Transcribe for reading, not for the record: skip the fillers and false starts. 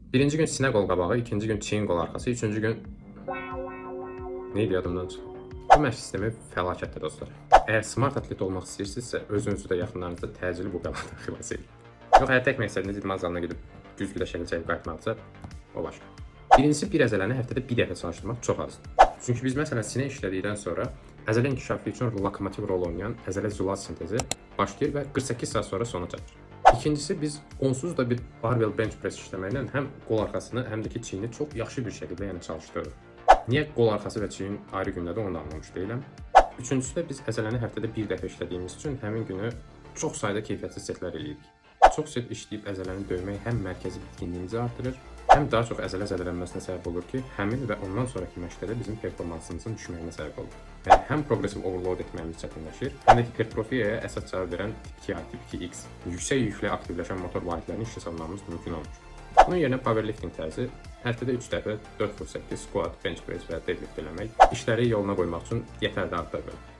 Birinci gün sinə qol qabağı, ikinci gün çiyin qol arxası, üçüncü gün neydi yadımdan çıxdı. Bu məşq sistemi fəlakətdir dostlar. Əgər smart atlet olmaq istəyirsinizsə, özünüzü də yaxınlarınızda təcili bu bəladan xilas edin. Yox, əgər tək məqsədiniz idman zalına gedib güzgüdə şəkil çəkib qayıtmaqsa, o başqa. Birincisi, bir əzələni həftədə bir dəfə çalışdırmaq çox azdır. Çünki biz məsələn sinə işlədikdən sonra əzələ inkişafı üçün lokomotiv rol oynayan əzələ zülat sintezi başlayır və 48 saat sonra sona çatır. İkincisi, biz onsuz da bir barbell bench press işləməklə həm qol arxasını, həm də ki çiyini çox yaxşı bir şəkildə çalışdırırıq. Niyə qol arxası və çiyin ayrı gündədir, onu da anlamış deyiləm. Üçüncüsü də biz əzələni həftədə bir dəfə işlədiyimiz üçün həmin günü çox sayda keyfiyyətli setlər eləyirik. Çox set işləyib əzələni döymək həm mərkəzi bitkinliyimizi artırır, həm daha çox əzələ zədələnməsinə səbəb olur ki, həmin və ondan sonraki məşqlərdə bizim performansımızın düşməyinə səbəb olur. Yəni, həm progressive overload etməyimiz çətinləşir, həm də hipertrofiyaya əsas cavab verən tip 2A, tip 2X, yüksək yüklə aktivləşən motor vahidlərini işə salmamız mümkün olmur. Bunun yerinə powerlifting tərzi həftədə 3 dəfə 4x8 squat, bench press və deadlift eləmək işləri yoluna qoymaq üçün yetərli adlardır.